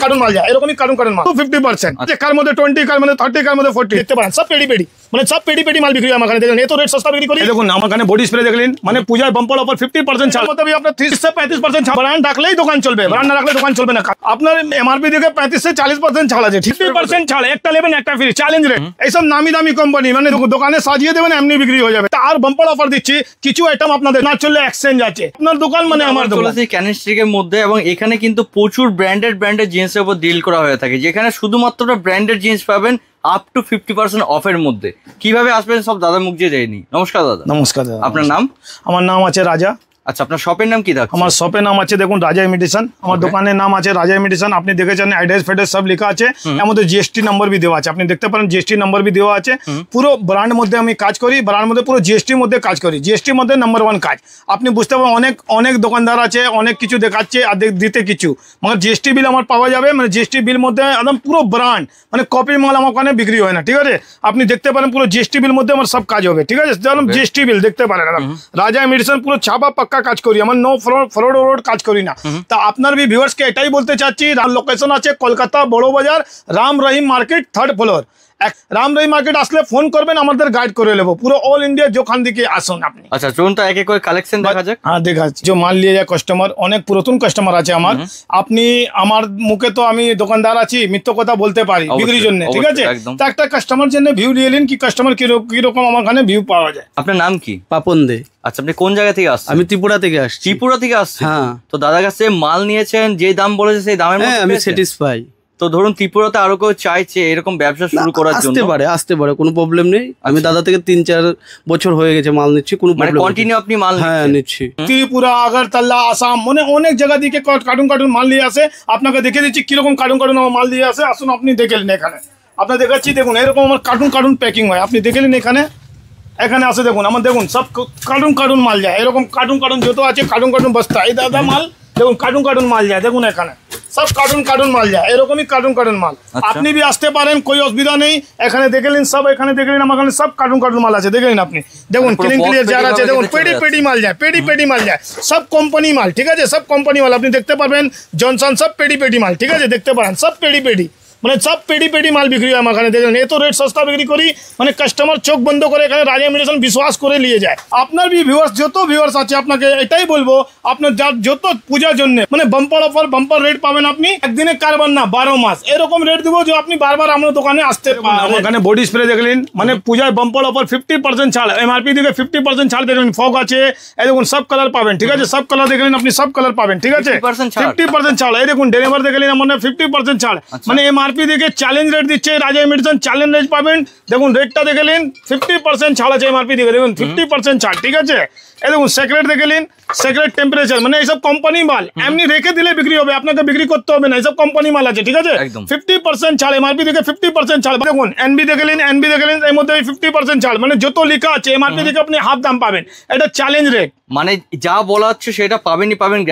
Cartoon মাল যায় এরকমই কার্টুন মাল 50% যে কার মধ্যে 20 কার মধ্যে 30 কার মধ্যে 40 দেখতে পারেন সব পেডি মানে সব পেডি মাল বিক্রি হয় আমার এখানে দেখেন এত রেট সস্তা বিক্রি করি দেখুন আমার এখানে বডি স্প্রে দেখলেন মানে পূজায় বাম্পার অফার 50% ছাড় মতলব আপনার 30 से 35% ছাড় ব্র্যান্ড রাখলেই দোকান চলবে ব্র্যান্ড না রাখলে দোকান চলবে না আপনার এমআরপি থেকে 35 से 40% ছাড় আছে 50% ছাড় একটা নেবেন একটা ফ্রি চ্যালেঞ্জ রেট এইসব নামি দামি কোম্পানি মানে দোকানে সাজিয়ে দেবেন এমনি বিক্রি হয়ে যাবে আর বাম্পার অফার দিচ্ছি কিছু আইটেম আপনাদের না চললে এক্সচেঞ্জ আছে আপনার দোকান মানে আমার দোকান ক্যানিং স্ট্রিটের মধ্যে এবং এখানে কিন্তু প্রচুর ব্র্যান্ডেড জিন্সের উপর ডিল করা হয়ে থাকে যেখানে শুধুমাত্র ব্র্যান্ডেড জিন্স পাবেন আপ টু 50% অফের মধ্যে কিভাবে আসবেন সব দাদা মুখ দিয়ে যায়নি নমস্কার দাদা নমস্কার দাদা আপনার নাম আমার নাম আছে রাজা আচ্ছা আপনার শপের নাম কি থাকে আমার শপের নাম আছে দেখুন রাজা ইমিটেশন আমার দোকানের নাম আছে রাজা ইমিটেশন আপনি দেখেছেন অ্যাড্রেস ফেড্রেস সব লেখা আছে এর মধ্যে জিএসটি নাম্বার भी দেওয়া আছে আপনি দেখতে পারেন জিএসটি নাম্বার भी দেওয়া আছে পুরো ব্র্যান্ড মধ্যে আমি কাজ করি ব্র্যান্ড মধ্যে পুরো জিএসটির মধ্যে কাজ করি জিএসটির মধ্যে নাম্বার 1 কাজ আপনি বুঝতে পারেন অনেক দোকানদার আছে অনেক কিছু দেখাচ্ছে আর দিতে কিছু মানে জিএসটি বিল আমার পাওয়া যাবে মানে জিএসটি বিল মধ্যে একদম পুরো ব্র্যান্ড মানে কপি মাল আমার ওখানে বিক্রি হয় না ঠিক আছে আপনি দেখতে পারেন পুরো জিএসটি বিল মধ্যে আমার সব কাজ হবে ঠিক আছে যেমন জিএসটি বিল দেখতে পারেন রাজা ইমিটেশন পুরো ছাপা পাক্কা কাজ করি আমার ফ্রড কাজ করি না তা আপনার भी ভিউয়ার্স কে এটাই বলতে চাচ্ছি লোকেশন আছে কলকাতা বড় বাজার Ram Rahim market 3rd floor Ram Rahim market আসলে ফোন করবেন আমাদের গাইড করে নেব পুরো অল ইন্ডিয়া যেখান দিকে আসুন আপনি আচ্ছা চলুন তো এক এক করে কালেকশন দেখা যাক হ্যাঁ দেখাচ্ছি যে মাল নিয়ে যায় কাস্টমার অনেক পুরাতন কাস্টমার আছে আমার আপনি আমার মুখে তো আমি দোকানদার আছি মিথ্যা কথা বলতে পারি বিক্রির জন্য ঠিক আছে তো একটা কাস্টমার জন্য ভিউ নিয়ে নিন কি কাস্টমার কি রকম আমার এখানে ভিউ পাওয়া যায় আপনার নাম কি পাপন দে আচ্ছা আপনি কোন জায়গা থেকে আসছেন আমি ত্রিপুরা থেকে আসছি ত্রিপুরা থেকে আসছেন হ্যাঁ তো দাদার কাছে মাল নিয়েছেন যে দাম বলেছে সেই দামের মধ্যে আমি স্যাটিসফাই তো ধরুন ত্রিপুরাতে আরো কেউ চাইছে এরকম ব্যবসা শুরু করার জন্য আসতে পারে কোনো প্রবলেম নেই আমি দাদা থেকে 3-4 বছর হয়ে গেছে মাল নিচ্ছি কোনো মানে কন্টিনিউ আপনি মাল হ্যাঁ নিচ্ছি ত্রিপুরা আগরতলা আসাম মানে অনেক জায়গা থেকে কার্টুন মাল নিয়ে আসে আপনাকে দেখে দিচ্ছি কিরকম কার্টুন আমার মাল দিয়ে আসে আসুন আপনি দেখে নিন এখানে আপনার দেখাচ্ছি দেখুন এরকম আমার কার্টুন প্যাকিং হয় আপনি দেখে নিন এখানে আসে দেখুন আমার দেখুন সব কার্টুন মাল যায় এরকম কার্টুন যত আছে কার্টুন বস্তা এই দাদা মাল দেখুন কার্টুন মাল যায় দেখুন এখানে সব কার্টুন মাল যায় এরকমই কার্টুন মাল আপনি भी আসতে পারেন कोई অসুবিধা নেই এখানে দেখে নিন সব এখানে দেখে নিন আমার এখানে সব কার্টুন মাল আছে দেখে নিন আপনি দেখুন ক্লিয়ার যারা আছে দেখুন পেডি মাল যায় পেডি মাল যায় সব কোম্পানি মাল ঠিক আছে সব কোম্পানি মাল আপনি দেখতে পারবেন জনসন সব পেডি মাল ঠিক আছে দেখতে পারেন সব পেডি মানে সব পেডি মাল বিক্রি হয় আমার এখানে দেখেন এত রেট সস্তা বিক্রি করি মানে কাস্টমার চোখ বন্ধ করে এখানে রাজা ইমিটেশন বিশ্বাস করে নিয়ে যায় আপনার भी ভিউয়ার্স যত ভিউয়ার্স আছে আপনাকে এটাই বলবো আপনার যত পূজার জন্য মানে বাম্পার অফার বাম্পার রেট পাবেন আপনি একদিনে কারবার না 12 মাস এরকম রেট দিব যে আপনি বারবার আমার দোকানে আসতে পারেন আমার এখানে বডি স্প্রে দেখলেন মানে পূজায় বাম্পার অফার 50% ছাড় এমআরপি থেকে 50% ছাড় দেখলেন ফগ আছে এই দেখুন সব কালার পাবেন ঠিক আছে সব কালার দেখলেন আপনি সব কালার পাবেন ঠিক আছে 50% ছাড় এই দেখুন ডেলিভার দেখলেন মানে 50% ছাড় মানে এমআরপি থেকে চ্যালেঞ্জ রেট দিচ্ছে রাজা ইমিটেশন চ্যালেঞ্জ রেট পাবেন দেখুন রেটটা দেখলেন 50% ছাড় আছে এমআরপি থেকে দেখুন 50% ছাড় ঠিক আছে এই দেখুন সেক্রেট দেখলেন সেক্রেট টেম্পারেচার মানে এইসব কোম্পানি মাল এমনি রেখে দিলে বিক্রি হবে আপনাকে বিক্রি করতে হবে না এইসব কোম্পানি মাল আছে ঠিক আছে 50% ছাড় এমআরপি থেকে 50% ছাড় দেখুন এনবি দেখলেন এর মধ্যে 50% ছাড় মানে যত লেখা আছে এমআরপি থেকে আপনি হাফ দাম পাবেন এটা চ্যালেঞ্জ রেট মানে যা বলা হচ্ছে সেটা পাবেন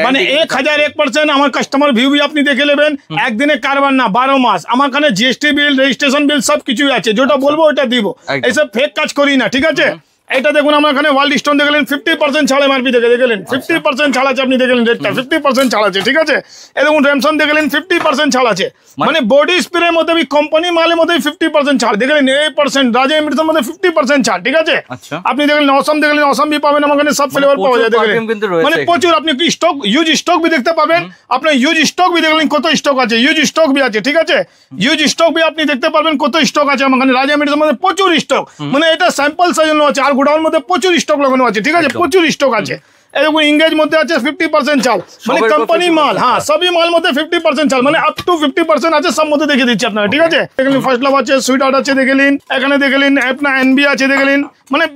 মানে 1001% আমার কাস্টমার ভিউ আপনি দেখে নেবেন একদিনে কারবার না 12 মাস আমার এখানে জিএসটি বিল রেজিস্ট্রেশন বিল সব কিছুই আছে যেটা বলবো ওটা দিব এইসব ফেক কাজ করি না ঠিক আছে এটা দেখুন আমার এখানে ওয়ার্ল্ড স্টোন দেখলেন 50% ছাড় এমআরপি থেকে দেখলেন 50% ছাড় আছে আপনি দেখলেন রেটটা 50% ছাড় আছে ঠিক আছে এই দেখুন রেমসন দেখলেন 50% ছাড় আছে মানে বডি স্প্রে মধ্যে भी কোম্পানি মালের মধ্যে 50% ছাড় দেখলেন 8% রাজা ইমিটেশন মধ্যে 50% ছাড় ঠিক আছে আপনি দেখলেন অসম দেখলেন অসম भी পাবেন আমার এখানে সব ফ্লেভার পাওয়া যায় দেখলেন মানে প্রচুর আপনি কি স্টক ইউজ স্টক भी দেখতে পাবেন আপনি ইউজ স্টক भी দেখলেন কত স্টক আছে ইউজ স্টক भी আছে ঠিক আছে ইউজ স্টক भी আপনি দেখতে পারবেন কত স্টক আছে আমার এখানে রাজা ইমিটেশন মধ্যে প্রচুর স্টক মানে এটা স্যাম্পল সাজানো আছে আর গোডাউন মধ্যে প্রচুর স্টক লাগানো আছে ঠিক আছে প্রচুর স্টক আছে এরকম ইংরেজ মধ্যে আছে 50% চাল মানে কোম্পানি মাল হ্যাঁ সবই মাল মধ্যে 50% চাল মানে আপ টু 50% আছে সব মধ্যে দেখিয়ে দিচ্ছি আপনারা ঠিক আছে দেখলেন ফার্স্ট লাভ আছে সুইট আউট আছে দেখলেন এখানে দেখলেন আপনার এনবি আছে দেখলেন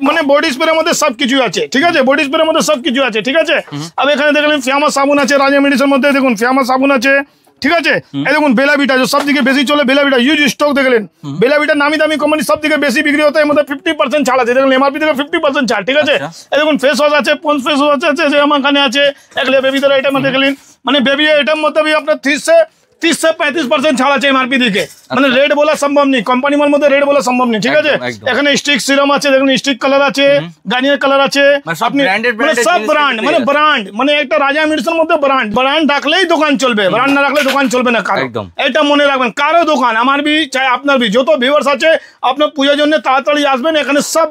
মানে বডি স্প্রের মধ্যে সব কিছু আছে ঠিক আছে বডি স্প্রের মধ্যে সব কিছু আছে ঠিক আছে আর এখানে দেখলেন ফেমাস সাবুন আছে রাজা ইমিটেশনের মধ্যে দেখুন ফেমাস সাবুন আছে ঠিক আছে এই দেখুন বেলাভিটা সব থেকে বেশি চলে বেলাভিটা ইউজ স্টক দেখলেন বেলাভিটা নামি দামি কোম্পানি সব থেকে বেশি বিক্রি হতে এর মধ্যে 50% ছাড় আছে দেখুন এমআরপি থেকে 50% ছাড় ঠিক আছে এই দেখুন ফেস ওয়াশ আছে পন্স ফেস ওয়াশ আছে যে আমার এখানে আছে একলে বেবি ধরে আইটেম দেখলেন মানে বেবি আইটেম মধ্যে भी আপনার 30 से 30 से 35% ছাড় আছে এমআরপি দিকে, মানে রেড বলা সম্ভব নেই, কোম্পানি মাল মধ্যে রেড বলা সম্ভব নেই, ঠিক আছে। এখানে স্টিক সিরাম আছে, দেখুন স্টিক কালার আছে, গার্নিয়ার কালার আছে, আপনি সব ব্র্যান্ড, মানে ব্র্যান্ড, মানে একটা রাজা মেডিসিনের মধ্যে ব্র্যান্ড রাখলেই দোকান চলবে, ব্র্যান্ড না রাখলে দোকান চলবে না কারো, এটা মনে রাখবেন। কারো দোকান, আমার বি চাই আপনার বি, যত ভিউয়ার্স আছে আপনার পূজার জন্য তাড়াতাড়ি আসবেন, এখানে সব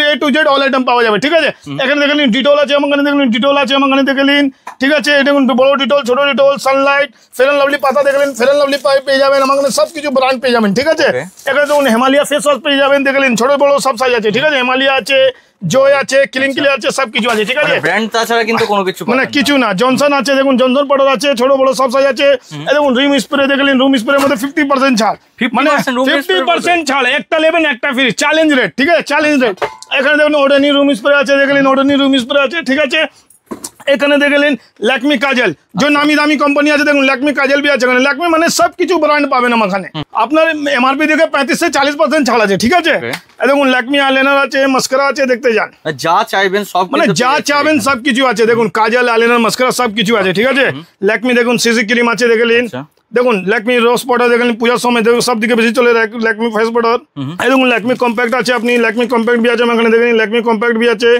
A to Z all item পাওয়া যাবে, ঠিক আছে। এখানে দেখলেন ডিটল আছে, আমার কাছে দেখলেন ডিটল আছে, আমার কাছে দেখলেন, ঠিক আছে। দেখুন বড় ডিটল, ছোট Dettol, Sunlight, Fair and Lovely পাতা দেখলেন, ফেয়ার এন্ড লাভলি পেয়ে যাবেন, আমার কাছে সব কিছু ব্র্যান্ড পেয়ে যাবেন, ঠিক আছে। এখানে দেখুন হিমালয়া ফেস ওয়াশ পেয়ে যাবেন, দেখলেন ছোট বড় সব সাইজ আছে, ঠিক আছে। হিমালয়া আছে, জয় আছে, ক্লিন ক্লিয়ার আছে, সব কিছু আছে, ঠিক আছে। ব্র্যান্ড তাছাড়া কিন্তু কোনো কিছু মানে কিছু না। জনসন আছে, দেখুন জনসন পাউডার আছে, ছোট বড় সব সাইজ আছে। দেখুন রুম স্প্রে দেখলেন, রুম স্প্রের মধ্যে 50% ছাড়, মানে 50% ছাড়, একটা নেবেন একটা ফ্রি, চ্যালেঞ্জ রেট, ঠিক আছে, চ্যালেঞ্জ রেট। এখানে দেখুন ওডেনি রুম স্প্রে আছে, দেখলেন ওডেনি রুম স্প্রে আছে, ঠিক আছে। এখানে দেখলেন ল্যাকমি কাজল, যে নামি দামি কোম্পানি আছে, দেখুন ল্যাকমি কাজল भी আছে এখানে। ল্যাকমি মানে সব কিছু ব্র্যান্ড পাবেন আমার এখানে। আপনার এমআরপি থেকে 35 से 40% ছাড় আছে, ঠিক আছে। দেখুন ল্যাকমি আইলাইনার আছে, মাস্কারা আছে, দেখতে যান, যা চাইবেন সব, মানে যা চাইবেন সব কিছু আছে। দেখুন কাজল, আইলাইনার, মাস্কারা সব কিছু আছে, ঠিক আছে। ল্যাকমি দেখুন সিসি ক্রিম আছে, দেখলেন। দেখুন ল্যাকমি রোজ পাউডার দেখলেন, পূজার সময় দেখুন সব দিকে বেশি চলে ল্যাকমি ফেস পাউডার। এই দেখুন ল্যাকমি কম্প্যাক্ট আছে, আপনি ল্যাকমি কম্প্যাক্ট भी আছে এখানে, দেখেন ল্যাকমি কম্প্যাক্ট भी আছে,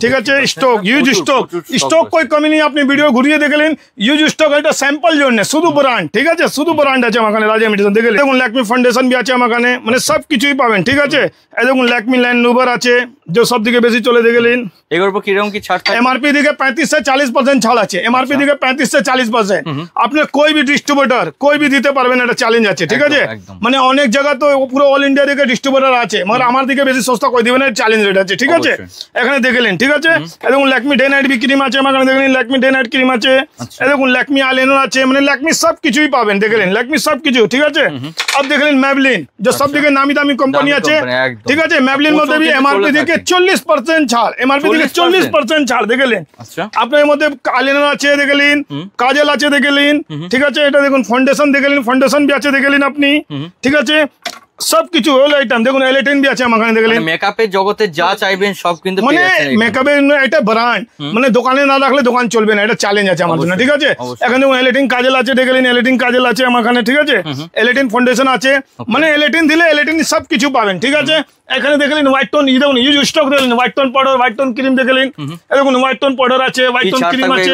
ঠিক আছে। স্টক, ইউজ স্টক कोई कमी नहीं, আপনি ভিডিও ঘুরিয়ে দেখলেন, ইউজ স্টক এটা স্যাম্পল জন্য, শুধু ব্র্যান্ড, ঠিক আছে, শুধু ব্র্যান্ড আছে আমার এখানে রাজা মেডিসিন, দেখলেন। দেখুন ল্যাকমি ফাউন্ডেশন भी আছে আমার এখানে, মানে সব কিছুই পাবেন, ঠিক আছে। এই দেখুন ল্যাকমি ল্যান্ড নুভার আছে, যে সব দিকে বেশি চলে, দেখলেন। এগুলোর উপর কিরকম কি ছাড় থাকে? এমআরপি দিকে 35 से 40% ছাড় আছে, এমআরপি দিকে 35 से 40%। আপনি कोई भी ডিস্ট্রিবিউটর कोई भी দিতে পারবেন, এটা চ্যালেঞ্জ আছে, ঠিক আছে। মানে অনেক জায়গা তো পুরো অল ইন্ডিয়া দিকে ডিস্ট্রিবিউটর আছে, মানে আমার দিকে বেশি সস্তা কই দিবেন, চ্যালেঞ্জ রেট আছে, ঠিক আছে। এখানে দেখলেন, ঠিক আছে। দেখুন ল্যাকমি ডে নাইট ক্রিম আছে আমার এখানে, দেখলেন ল্যাকমি ডে নাইট ক্রিম আছে। দেখুন ল্যাকমি আইলাইনার আছে, মানে ল্যাকমি সব কিছুই পাবেন, দেখলেন ল্যাকমি সব কিছু, ঠিক আছে। अब দেখলেন ম্যাবলিন, যে সব দিকে নামি দামি কোম্পানি আছে, ঠিক আছে। ম্যাবলিন মধ্যে भी এমআরপি দিকে 40% ছাড়, এমআরপি দিকে 40% ছাড়, দেখলেন। আপনার মধ্যে আইলাইনার আছে, দেখলেন, কাজল আছে, দেখলেন, ঠিক আছে। এটা দেখুন ফাউন্ডেশন, দেখলেন ফাউন্ডেশন भी আছে, দেখলেন আপনি, ঠিক আছে। সব কিছু অল আইটেম, দেখুন এল18 भी আছে আমার এখানে, দেখলেন। মেকআপের জগতে যা চাইবেন সব কিন্তু মানে মেকআপের এটা ব্র্যান্ড, মানে দোকানে না রাখলে দোকান চলবে না, এটা চ্যালেঞ্জ আছে আমার জন্য, ঠিক আছে। এখানে দেখুন এল18 কাজল আছে, দেখলেন এল18 কাজল আছে আমার এখানে, ঠিক আছে। এল18 ফাউন্ডেশন আছে, মানে এল18 দিলে এল18 সব কিছু পাবেন, ঠিক আছে। এখানে দেখলেন হোয়াইট টোন, দেখুন ইউজ স্টক দেখলেন, white tone powder, white tone cream দেখলেন। দেখুন হোয়াইট টোন পাউডার আছে, হোয়াইট টোন ক্রিম আছে।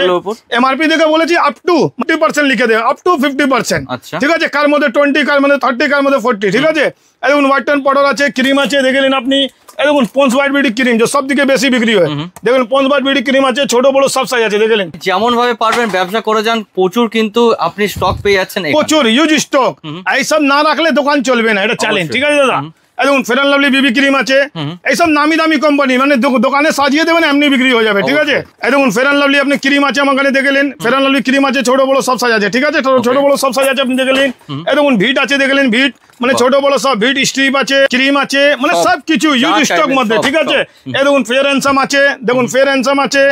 এমআরপি দেখে বলেছি আপ টু 50% লিখে দেবে, আপ টু 50%, ঠিক আছে। কার মধ্যে 20, কার মধ্যে 30, কার মধ্যে 40, ঠিক আছে। দেখুন হোয়াইট টোন পাউডার আছে, ক্রিম আছে, দেখলেন আপনি। দেখুন পন্স হোয়াইট বিউটি ক্রিম, যে সব দিকে বেশি বিক্রি হয়, দেখুন পন্স হোয়াইট বিউটি ক্রিম আছে, ছোট বড় সব সাইজ আছে, দেখলেন। যেমন ভাবে পারবেন ব্যবসা করে যান, প্রচুর কিন্তু আপনি স্টক পেয়ে যাচ্ছেন, প্রচুর ইউজ স্টক। এইসব না রাখলে দোকান চলবে না, এটা চ্যালেঞ্জ, ঠিক আছে দাদা। দেখুন Fair and Lovely BB cream আছে, এইসব নামি দামি কোম্পানি, মানে দোকানে সাজিয়ে দেবেন এমনি বিক্রি হয়ে যাবে, ঠিক আছে। এই দেখুন ফেয়ার এন্ড লাভলি আপনি ক্রিম আছে আমার এখানে, দেখলেন ফেয়ার এন্ড লাভলি ক্রিম আছে, ছোট বড় সব সাইজ আছে, ঠিক আছে। ছোট বড় সব সাইজ আছে, আপনি দেখলেন। এই দেখুন ভিট আছে, দেখলেন ভিট, মানে ছোট বড় সব ভিট স্ট্রিপ আছে, ক্রিম আছে, মানে সব কিছু ইউজ স্টক মধ্যে, ঠিক আছে। এই দেখুন ফেয়ার হ্যান্ডসাম আছে, দেখুন ফেয়ার হ্যান্ডসাম আছে,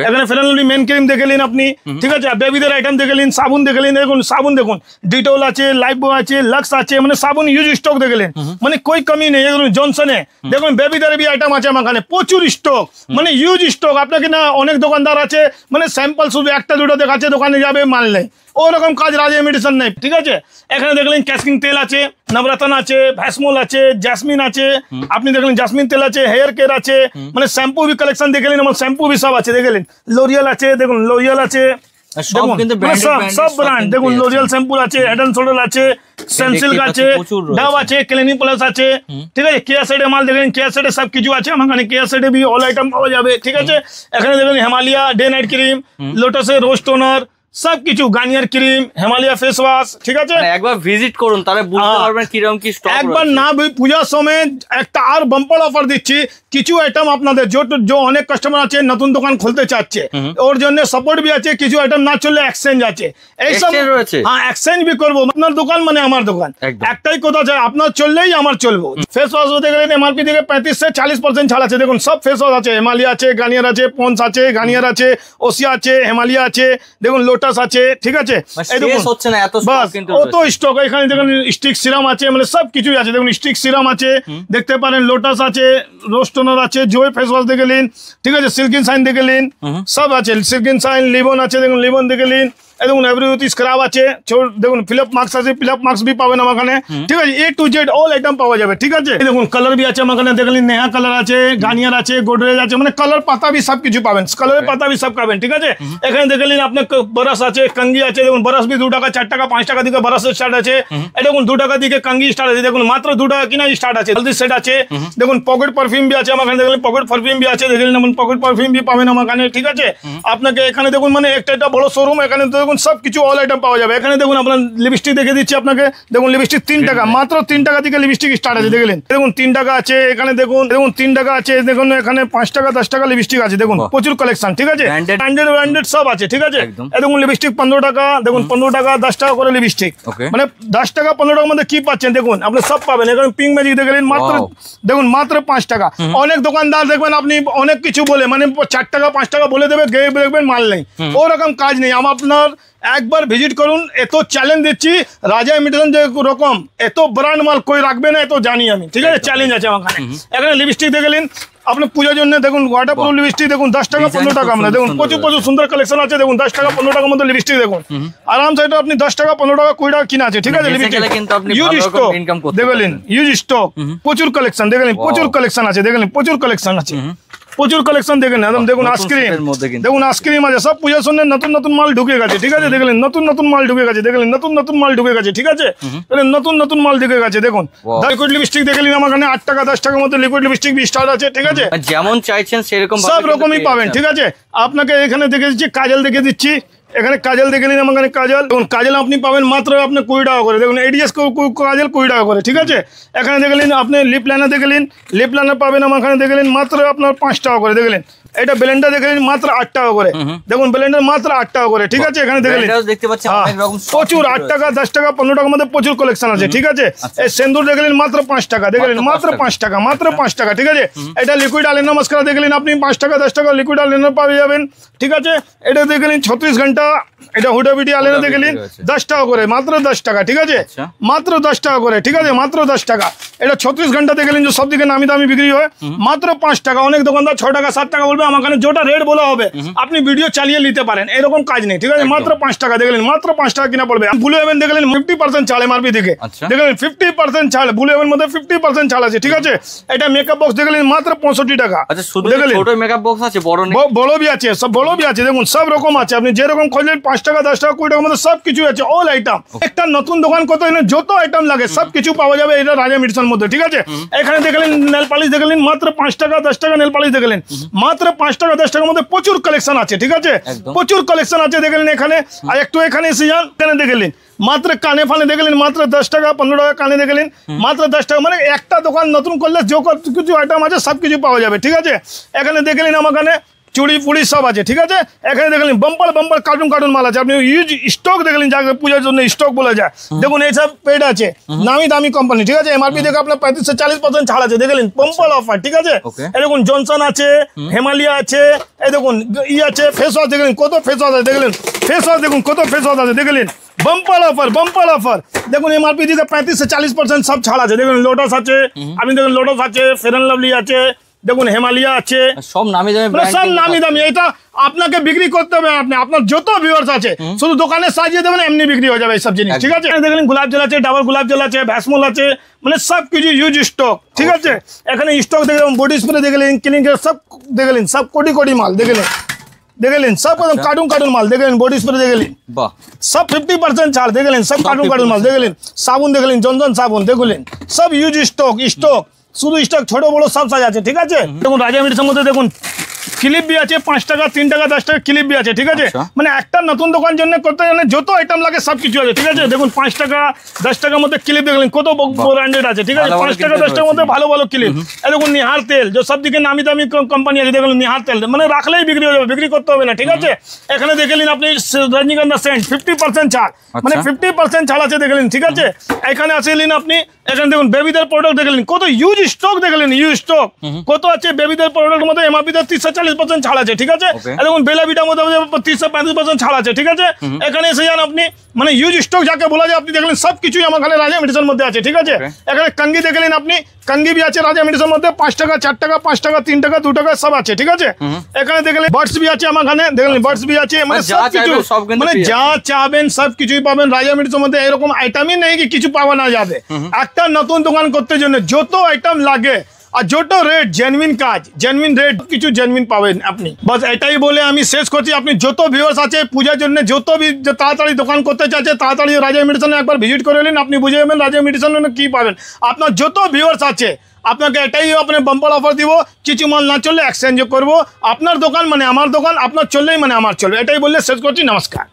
এখানে Fair and Lovely men cream দেখলেন আপনি, ঠিক আছে। বেবিদের আইটেম দেখলেন, সাবুন দেখলেন, দেখুন সাবুন দেখুন ডিটল আছে, লাইফবয় আছে, লাক্স আছে, মানে সাবুন ইউজ স্টক দেখলেন, মানে কোই কমি নেই। দেখুন জনসনে দেখুন বেবিদের भी আইটেম আছে আমার এখানে, প্রচুর স্টক, মানে ইউজ স্টক। আপনাকে না অনেক দোকানদার আছে, মানে স্যাম্পল শুধু একটা দুটো দেখাচ্ছে, দোকানে যাবে মাল নেই, ওরকম কাজ রাজা মেডিসিন নেই, ঠিক আছে। এখানে দেখলেন ক্যাস্কিং তেল আছে, নবরত্ন আছে, ভ্যাসমোল আছে, জেসমিন আছে, আপনি দেখলেন জেসমিন তেল আছে, হেয়ার কেয়ার আছে, মানে শ্যাম্পু भी কালেকশন দেখলেন, আমার শ্যাম্পু भी সব আছে, দেখলেন লোরিয়াল আছে, দেখুন লোরিয়াল আছে, সব ব্র্যান্ড। দেখুন লোরিয়াল শ্যাম্পু আছে, হেড এন্ড শোল্ডার আছে, সেনসিল্ক আছে, ডাভ আছে, ক্লিনিক প্লাস আছে, ঠিক আছে। কেয়ার সাইডে মাল দেখলেন, কেয়ার সাইডে সব কিছু আছে আমার এখানে, কেয়ার সাইডে भी অল আইটেম পাওয়া যাবে, ঠিক আছে। এখানে দেখলেন হিমালয়া ডে নাইট ক্রিম, লোটাসের রোজ টোনার, সব কিছু, Garnier cream, Himalaya face wash, ঠিক আছে। একবার ভিজিট করুন, তাহলে বুঝতে পারবেন কিরকম কি স্টক। একবার না পূজার সময় একটা আর বাম্পার অফার দিচ্ছি, কিছু আইটেম আপনাদের যে অনেক কাস্টমার আছে নতুন দোকান খুলতে চাচ্ছে, ওর জন্য সাপোর্ট भी আছে। কিছু আইটেম না চললে এক্সচেঞ্জ আছে, এইসব রয়েছে। হ্যাঁ এক্সচেঞ্জ भी করবো, আপনার দোকান মানে আমার দোকান, একটাই কথা চাই, আপনার চললেই আমার চলবো। ফেস ওয়াশ হতে গেলে এমআরপি থেকে 35 से 40% ছাড় আছে, দেখুন সব ফেস ওয়াশ আছে, হিমালয়া আছে, গার্নিয়ার আছে, পন্স আছে, গার্নিয়ার আছে, ওসিয়া আছে, হিমালয়া আছে, দেখুন লোটাস আছে, ঠিক আছে। অত স্টক এখানে দেখুন, স্টিক সিরাম আছে, মানে সব কিছুই আছে, দেখুন স্টিক সিরাম আছে, দেখতে পারেন লোটাস আছে, রোজ টোনার আছে, জয় ফেস ওয়াশ দেখলেন, ঠিক আছে। সিল্কিন সাইন দেখলেন, সব আছে, সিল্কিন সাইন, লিবন আছে, দেখুন লিবন দেখলেন, এই দেখুন এভরিথিং স্ক্রাব আছে, দেখুন ফিলআপ মার্কস আছে, ফিলআপ মার্কস भी পাবেন আমার এখানে, ঠিক আছে, A to Z all item পাওয়া যাবে, ঠিক আছে। এই দেখুন কালার भी আছে আমার এখানে, দেখলেন নেহা কালার আছে, গার্নিয়ার আছে, গোদরেজ আছে, মানে কালার পাতা भी সব কিছু পাবেন, কালারের পাতা भी সব পাবেন, ঠিক আছে। এখানে দেখলেন আপনার ব্রাশ আছে, কঙ্গি আছে, দেখুন ব্রাশ भी 2 টাকা 4 টাকা 5 টাকা দিকে ব্রাশ স্টার্ট আছে, এই দেখুন 2 টাকা দিকে কঙ্গি স্টার্ট আছে, দেখুন মাত্র 2 টাকা কিনা স্টার্ট আছে। হলদি সেট আছে, দেখুন পকেট পারফিউম भी আছে আমার এখানে, দেখলেন পকেট পারফিউম भी আছে, দেখলেন যেমন পকেট পারফিউম भी পাবেন আমার এখানে, ঠিক আছে। আপনাকে এখানে দেখুন মানে একটা বড় শোরুম, এখানে দেখুন সব কিছু অল আইটেম পাওয়া যাবে। এখানে দেখুন আপনার লিপস্টিক দেখে দিচ্ছি আপনাকে, দেখুন লিপস্টিক 3 টাকা, মাত্র 3 টাকা থেকে লিপস্টিক স্টার্ট আছে, দেখলেন দেখুন 3 টাকা আছে এখানে, দেখুন 3 টাকা আছে, দেখুন এখানে 5 টাকা 10 টাকা লিপস্টিক আছে, দেখুন প্রচুর কালেকশন, ঠিক আছে, ব্র্যান্ডেড সব আছে, ঠিক আছে। এই দেখুন লিপস্টিক 15 টাকা, দেখুন 15 টাকা 10 টাকা করে লিপস্টিক, মানে 10 টাকা 15 টাকার মধ্যে কি পাচ্ছেন দেখুন, আপনি সব পাবেন। এখানে পিঙ্ক ম্যাজিক দেখলেন মাত্র, দেখুন মাত্র 5 টাকা। অনেক দোকানদার দেখবেন আপনি অনেক কিছু বলে মানে 4 টাকা 5 টাকা বলে দেবে, গিয়ে দেখবেন মাল নেই, ওরকম কাজ নেই। আপনার একবার ভিজিট করুন, এত চ্যালেঞ্জ দিচ্ছি, রাজা ইমিটেশন যে রকম এত ব্র্যান্ড মাল কই রাখবে না, এত জানি আমি, ঠিক আছে, চ্যালেঞ্জ আছে আমার এখানে। এখানে লিপস্টিক দেখলেন আপনি পূজার জন্য, দেখুন ওয়াটারপ্রুফ লিপস্টিক দেখুন 10 টাকা 15 টাকা, মানে দেখুন প্রচুর সুন্দর কালেকশন আছে, দেখুন 10 টাকা 15 টাকার মধ্যে লিপস্টিক দেখুন আরামসে, এটা আপনি 10 টাকা 15 টাকা 20 টাকা কিনা আছে, ঠিক আছে। লিপস্টিক ইউজ স্টক দেখলেন, ইউজ স্টক প্রচুর কালেকশন দেখলেন, প্রচুর কালেকশন আছে, দেখলেন প্রচুর কালেকশন আছে, প্রচুর কালেকশন দেখেন একদম। দেখুন আইসক্রিম, দেখুন আইসক্রিম আছে, সব পূজার সঙ্গে নতুন মাল ঢুকে গেছে, ঠিক আছে, দেখলেন নতুন মাল ঢুকে গেছে, দেখলেন নতুন মাল ঢুকে গেছে, ঠিক আছে, নতুন মাল ঢুকে গেছে। দেখুন লিকুইড লিপস্টিক দেখলেন আমার এখানে 8 টাকা 10 টাকার মধ্যে লিকুইড লিপস্টিক স্টার্ট আছে, ঠিক আছে, যেমন চাইছেন সেরকম সব রকমই পাবেন, ঠিক আছে। আপনাকে এখানে দেখে দিচ্ছি কাজল দেখে দিচ্ছি, এখানে কাজল দেখে নিন আমার এখানে কাজল, দেখুন কাজল আপনি পাবেন মাত্র আপনি 20 টাকা করে, দেখুন এডিএস কাজল 20 টাকা করে, ঠিক আছে। এখানে দেখলেন আপনি লিপ লাইনার দেখলেন, লিপ লাইনার পাবেন আমার এখানে দেখলেন মাত্র আপনার 5 টাকা করে, দেখলেন এটা ব্লেন্ডার দেখলেন মাত্র 8 টাকা করে, দেখুন ব্লেন্ডার মাত্র 8 টাকা করে, ঠিক আছে। এখানে দেখলেন প্রচুর 8 টাকা 10 টাকা 15 টাকার মধ্যে প্রচুর কালেকশন আছে, ঠিক আছে। এই সেন্দুর দেখলেন মাত্র 5 টাকা, দেখলেন মাত্র 5 টাকা, মাত্র 5 টাকা, ঠিক আছে। এটা লিকুইড আইলাইনার মাস্কারা দেখলেন আপনি 5 টাকা 10 টাকা লিকুইড আইলাইনার পাওয়া যাবেন, ঠিক আছে। এটা দেখলেন 36 ঘন্টা, এটা হুডা বিডি আইলাইনার দেখলেন 10 টাকা করে, মাত্র 10 টাকা, ঠিক আছে, মাত্র 10 টাকা করে, ঠিক আছে, মাত্র 10 টাকা। এটা 36 ঘন্টা দেখলেন যে সব দিকে নামি দামি বিক্রি হয়, মাত্র 5 টাকা। অনেক দোকানদার 6 টাকা 7 টাকা বলবে, আমার এখানে যেটা রেট বলা হবে আপনি ভিডিও চালিয়ে নিতে পারেন, এরকম কাজ নেই, ঠিক আছে। মাত্র 5 টাকা দেখলেন, মাত্র 5 টাকা কিনা পড়বে। ব্লু হেভেন দেখলেন 50% ছাড় এমআরপি থেকে, দেখলেন 50% ছাড়, ব্লু হেভেন মধ্যে 50% ছাড় আছে, ঠিক আছে। এটা মেকআপ বক্স দেখলেন মাত্র 65 টাকা। আচ্ছা শুধু ছোট মেকআপ বক্স আছে, বড় भी আছে, সব বড় भी আছে, দেখুন সব রকম আছে, আপনি যেরকম খুঁজলেন 5 টাকা 10 টাকা 20 টাকার মধ্যে সব কিছু আছে, অল আইটেম। একটা নতুন দোকান কত যত আইটেম লাগে সব কিছু পাওয়া যাবে এটা রাজা মিটসের মধ্যে, ঠিক আছে। এখানে দেখলেন নেল পালিশ দেখলেন মাত্র 5 টাকা 10 টাকা নেল পালিশ দেখলেন মাত্র 5 টাকা 10 টাকার মধ্যে প্রচুর কালেকশন আছে, ঠিক আছে, প্রচুর কালেকশন আছে, দেখলেন এখানে। আর একটু এখানে এসে যান, এখানে দেখলেন মাত্র কানে ফানে দেখলেন মাত্র 10 টাকা 15 টাকা কানে দেখলেন মাত্র 10 টাকা, মানে একটা দোকান নতুন করলে যে কিছু আইটেম আছে সব কিছু পাওয়া যাবে, ঠিক আছে। এখানে দেখলেন আমার এখানে চুড়ি ফুড়ি সব আছে, ঠিক আছে। এখানে দেখলেন বাম্পার কার্টুন মাল আছে, আপনি ইউজ স্টক দেখলেন যাকে পূজার জন্য স্টক বলা যায়, দেখুন এইসব পেড আছে, নামি দামি কোম্পানি, ঠিক আছে। এমআরপি দেখে আপনার 35 থেকে 40% ছাড় আছে, দেখলেন বাম্পার অফার, ঠিক আছে। এই দেখুন জনসন আছে, হিমালয়া আছে, এই দেখুন আছে ফেস ওয়াশ দেখলেন কত ফেস ওয়াশ আছে, দেখলেন ফেস ওয়াশ দেখুন কত ফেস ওয়াশ আছে, দেখলেন বাম্পার অফার, দেখুন এমআরপি দিকে 35 থেকে 40% সব ছাড় আছে, দেখুন লোটাস আছে, আপনি দেখুন লোটাস আছে, ফেয়ার এন্ড লাভলি আছে, দেখুন হিমালয়া আছে, সব নামি দামি। এটা আপনাকে বিক্রি করতে হবে, আপনার যত ভিউয়ার্স আছে শুধু দোকানে সাজিয়ে দেবেন, এমনি বিক্রি হয়ে যাবে এইসব জিনিস, ঠিক আছে। দেখলেন গোলাপ জল আছে, ডাবল গোলাপ জল আছে, ভ্যাসমল আছে, মানে সব কিছু ইউজ স্টক, ঠিক আছে। এখানে স্টক দেখলেন, বডি স্প্রে দেখলেন, ক্লিনিক সব দেখলেন, সব কোটি মাল দেখলেন সব কার্টুন মাল দেখলেন, বডি স্প্রে দেখলেন সব 50% ছাড়, দেখলেন সব কার্টুন মাল দেখলেন, সাবুন দেখলেন, জনসন সাবুন দেখলেন, সব ইউজ স্টক শুধু স্টক ছোট বড় সব সাজ আছে, ঠিক আছে। দেখুন রাজা মিটসের মধ্যে দেখুন ক্লিপ भी আছে 5 টাকা 3 টাকা 10 টাকা ক্লিপ भी আছে, ঠিক আছে। মানে একটা নতুন দোকান জন্য করতে গেলে যত আইটেম লাগে সব কিছু আছে, ঠিক আছে। দেখুন 5 টাকা 10 টাকার মধ্যে ক্লিপ দেখলেন কত ব্র্যান্ডেড আছে, ঠিক আছে। 5 টাকা 10 টাকার মধ্যে ভালো ক্লিপ। এই দেখুন নিহার তেল, যে সব দিকে নামি দামি কোম্পানি আছে, দেখুন নিহার তেল, মানে রাখলেই বিক্রি হয়ে যাবে, বিক্রি করতে হবে না, ঠিক আছে। এখানে দেখলেন আপনি রজনীগন্ধা সেন্ট 50% ছাড়, মানে 50% ছাড় আছে, দেখলেন, ঠিক আছে। এখানে আসলেন আপনি, এখানে দেখুন বেবিদের প্রোডাক্ট দেখলেন কত ইউজ স্টক, দেখলেন ইউজ স্টক কত আছে বেবিদের প্রোডাক্টের মধ্যে, এমআরপি 30 40% ছাড় আছে, ঠিক আছে? Okay. দেখুন বেলাবিটার মধ্যে 30-35% ছাড় আছে, ঠিক আছে? এখানে এসে যান আপনি, মানে ইউজ স্টক যাকে বলা যায়, আপনি দেখলেন সব কিছুই আমার এখানে রাজা মেডিসিনের মধ্যে আছে, ঠিক আছে? Okay. এখানে কঙ্গি দেখলেন আপনি, কঙ্গি भी আছে রাজা মেডিসিনের মধ্যে, 5 টাকা 4 টাকা 5 টাকা 3 টাকা 2 টাকা সব আছে, ঠিক আছে? এখানে দেখলেন বার্ডস भी আছে আমার এখানে, দেখলেন বার্ডস भी আছে, মানে যা সব কিছু, চাইবেন সব কিন্তু মানে পেয়ে যা চাবেন সব কিছুই পাবেন রাজা মেডিসিনের মধ্যে। এরকম আইটেমই নেই কি কিছু পাওয়া না যাবে। একটা নতুন দোকান করতে জন্য যত আইটেম লাগে আর যত রেট, জেনুইন কাজ, জেনুইন রেট, কিছু জেনুইন পাবেন আপনি। বাস এটাই বলে আমি শেষ করছি। আপনি যত ভিউয়ার্স আছে পূজার জন্য, যত তাড়াতাড়ি দোকান করতে চাইছে, তাড়াতাড়ি রাজা মেডিসিনে একবার ভিজিট করে নিন, আপনি বুঝে যাবেন রাজা মেডিসিনে কি পাবেন। আপনার যত ভিউয়ার্স আছে আপনাকে এটাই আপনি বাম্পার অফার দিব, কিছু মাল না চললে এক্সচেঞ্জ করবো। আপনার দোকান মানে আমার দোকান, আপনার চললেই মানে আমার চলবে। এটাই বললে শেষ করছি, নমস্কার।